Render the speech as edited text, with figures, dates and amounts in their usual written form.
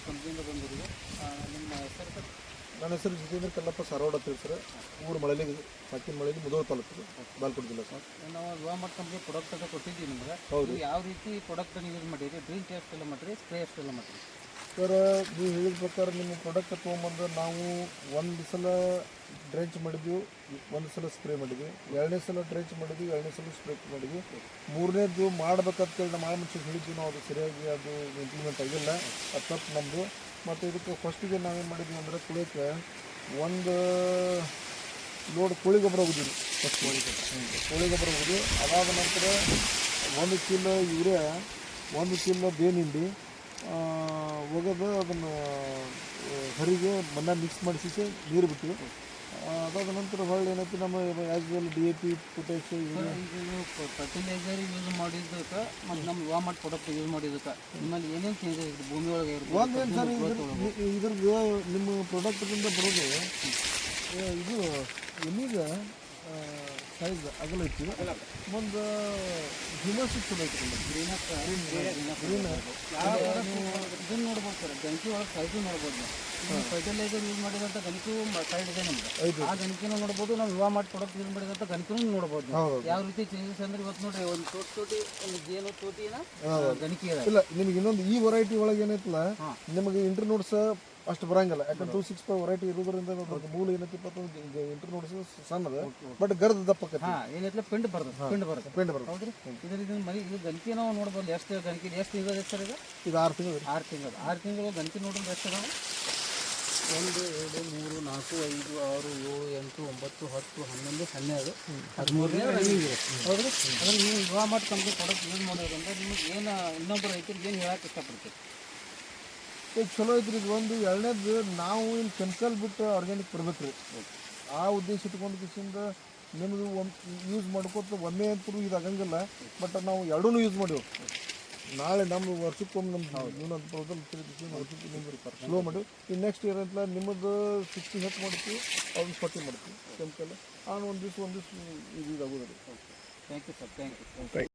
ವಾಮಟ್ ಕಂಪ್ನಿಯಿಂದ ಬಂದಿದ್ದೀವಿ. ನಿಮ್ಮ ಹೆಸರು ಸರ್? ನನ್ನ ಹೆಸರು ಜಿತೇಂದ್ರ ಕಲ್ಲಪ್ಪ ಸಾರವಾಡ ಅಂತ ಹೇಳಿ ಸರ್. ಊರು ಮಳಲಿ, ಸಾಕಿನ ಮಳಲಿ, ಮುಧೋಳ ತಾಲೂಕು, ಬಾಲ್ಕೋಟ್ ಜಿಲ್ಲೆ ಸರ್. ನಾವು ವಾಮಟ್ ಕಂಪ್ನಿ ಪ್ರಾಡಕ್ಟ್ ಅಂತ ಕೊಟ್ಟಿದ್ದೀವಿ ನಿಮ್ಗೆ. ಹೌದು. ಯಾವ ರೀತಿ ಪ್ರಾಡಕ್ಟನ್ನು ಯೂಸ್ ಮಾಡಿರಿ? ಡ್ರಿಂಕ್ ಎಷ್ಟೆಲ್ಲ ಮಾಡಿರಿ, ಸ್ಪ್ರೇ ಎಷ್ಟೆಲ್ಲ ಮಾಡಿರಿ? ಸರ್, ನೀವು ಹೇಳಿದ ಪ್ರಕಾರ ನಿಮ್ಮ ಪ್ರಾಡಕ್ಟ್ ತೊಗೊಂಬಂದು ನಾವು ಒಂದು ಸಲ ಡ್ರೆಂಚ್ ಮಾಡಿದ್ವಿ, ಒಂದು ಸಲ ಸ್ಪ್ರೇ ಮಾಡಿದ್ವಿ, ಎರಡನೇ ಸಲ ಡ್ರೆಂಚ್ ಮಾಡಿದ್ವಿ, ಎರಡನೇ ಸಲ ಸ್ಪ್ರೇ ಮಾಡಿದ್ವಿ. ಮೂರನೇದು ಮಾಡ್ಬೇಕಂತೇಳಿ ನಮ್ಮ ಮನುಷ್ಯಗೆ ಹೇಳಿದ್ವಿ ನಾವು, ಅದು ಸರಿಯಾಗಿ ಅದು ಇಂಪ್ಲಿಮೆಂಟ್ ಆಗಿಲ್ಲ. ಅದು ತಪ್ಪು ನಮ್ಮದು. ಮತ್ತು ಇದಕ್ಕೆ ಫಸ್ಟಿಗೆ ನಾವೇನು ಮಾಡಿದ್ವಿ ಅಂದರೆ ಕುಳಿಯೋಕ್ಕೆ ಒಂದು ಲೋಡ್ ಕೋಳಿ ಗೊಬ್ಬರ ಹೋಗಿದ್ವಿ. ಫಸ್ಟ್ ಕೋಳಿ ಗೊಬ್ಬರ ಹೋಗಿದ್ವಿ. ಅದಾದ ನಂತರ 1 ಕಿಲೋ ಯೂರಿಯಾ, 1 ಕಿಲೋ ಬೇವಿನಿಂಡಿ ಒಗೆದು ಅದನ್ನು ಹರಿಗೆ ಮಣ್ಣ ಮಿಕ್ಸ್ ಮಾಡಿಸಿ ನೀರು ಬಿಟ್ಟು, ಅದಾದ ನಂತರ ಹೊಳ್ಳಿ ಏನೈತಿ ನಮ್ಮ ಆ್ಯಸ್ ವೆಲ್ DAP, ಪೊಟ್ಯಾಶ್. ಈಗ ನೀವು ಫರ್ಟಿಲೈಸರ್ ಯೂಸ್ ಮಾಡಿದ್ದಕ್ಕೆ ಮತ್ತು ನಮ್ಮ ವಾಮಟ್ ಪ್ರಾಡಕ್ಟ್ ಯೂಸ್ ಮಾಡಿದ್ದಕ್ಕೆ ನಿಮ್ಮಲ್ಲಿ ಏನೇನು ಚೇಂಜ್ ಆಗಿದೆ ಭೂಮಿ ಒಳಗೆ? ಒಂದೇನು ಸರ್, ಇದ್ರದ್ದು ನಿಮ್ಮ ಪ್ರಾಡಕ್ಟ್ದಿಂದ ಬರೋದು ಇದು ಎಲ್ಲಿಗೆ ಸೈಜ್ ಅಗಲ ಐತಿ, ಮುಂದೆ ಹ್ಯೂಮನ್ಸಿಗೆ ಚಲೋ ಐತಿ. ಇದನ್ನು ನೋಡ್ಬೋದು ಸರ್, ಗಣಕಿ ಒಳಗೆ ಸೈಜು ನೋಡ್ಬೋದು. ನೀವು ಫರ್ಟಿಲೈಸರ್ ಯೂಸ್ ಮಾಡಿದಂಥ ಗಣಕಿಯೂ ಸೈಡ್ ಇದೆ ನಮ್ಗೆ. ಆ ಗಣಕಿನೂ ನೋಡ್ಬೋದು, ನಾವು ವಾಮಟ್ ಪ್ರಾಡಕ್ಟ್ ಯೂಸ್ ಮಾಡಿದಂಥ ಗಣಕಿನೂ ನೋಡ್ಬೋದು. ಯಾವ ರೀತಿ ಚೇಂಜಸ್ ಅಂದ್ರೆ ಇವತ್ತು ನೋಡ್ರಿ, ಒಂದು ತೋಟಿ ಒಂದು ಜೇನು ತೋಟಿನ ಗಣಕಿ ಇದೆ. ಇಲ್ಲ, ನಿಮ್ಗೆ ಇನ್ನೊಂದು ಈ ವೆರೈಟಿ ಒಳಗೆ ಏನೈತಲ್ಲ, ನಿಮಗೆ ಇಂಟರ್ನೋಡ್ಸ್ ಅಷ್ಟು ಬರಂಗಿಲ್ಲ. ಯಾಕಂದ್ರೆ 265 ವೆರೈಟಿ ಇರೋದ್ರಿಂದ ಮೂಲ ಏನೈತಿ ಇಂಟರ್ನೋಡ್ಸ್ ಸಣ್ಣದ, ಬಟ್ ಗರ್ದ ದಪ್ಪಕ್ಕೈತಿ. ಏನೈತಿಲ್ಲ ಪಿಂಡ್ ಬರುತ್ತೆ. ಹೌದ್ರಿ. ಇದರಿಂದ ಮರಿ ಇದು ಗಣಕಿ ನಾವು ನೋಡ್ಬೋದು. ಎಷ್ಟು ಗಣಕಿ ಎಷ್ಟು ಇದೆ ಸರ್? ಇದು 6 ತಿಂಗಳು. 6 ತಿಂಗಳು ಗಣಕಿ ನೋಡಿದ್ರೆ ಎಷ್ಟು ಅದಾವೆ? 1 2 3 4 5 6 7 8 9 10 11 12 13 ರನ್ನಿಂಗ್ ಇದೆ. ಹೌದ್ರಿ. ಅದ್ರ ನೀವು ವಾಮಟ್ ಕಂಪ್ನಿ ಪ್ರಾಡಕ್ಟ್ ಯೂಸ್ ಮಾಡೋದ್ರಿಂದ ನಿಮಗೆ ಏನು ಇನ್ನೊಬ್ಬರು ರೈತರಿಗೆ ಏನು ಹೇಳಕ್ಕೆ ಇಷ್ಟಪಡ್ತೀವಿ? ಈಗ ಚಲೋ ಐತ್ರಿ. ಇದು ಒಂದು. ಎರಡನೇದು, ನಾವು ಇಲ್ಲಿ ಕೆಮಿಕಲ್ ಬಿಟ್ಟು ಆರ್ಗ್ಯಾನಿಕ್ ಬರ್ಬೇಕು ರೀ. ಆ ಉದ್ದೇಶ ಇಟ್ಕೊಂಡು ಕಿಸಿಂದ ನಿಮ್ಮದು ಯೂಸ್ ಮಾಡ್ಕೊತ ಒಮ್ಮೆ ಅಂತೂ ಇದು ಆಗಂಗಿಲ್ಲ. ಬಟ್ ನಾವು ಎರಡೂ ಯೂಸ್ ಮಾಡಿವು. ನಾಳೆ ನಮ್ಮ ವರ್ಷಕ್ಕೊಮ್ಮೆ ನಮ್ಮ ವರ್ಷಕ್ಕೆ ಸ್ಲೋ ಮಾಡಿ ಇನ್ನು ನೆಕ್ಸ್ಟ್ ಇಯರ್ ಅಂತ ನಿಮ್ಮದು 60 ಹೆಚ್ಚು ಮಾಡ್ತೀವಿ, ಅವ್ರನ್ನ 40 ಮಾಡ್ತೀವಿ ಕೆಮಿಕಲ್. ಒಂದು ದಿವ್ಸ ಇದು ಇದಾಗೋದು ರೀ. Thank you sir. Thank you.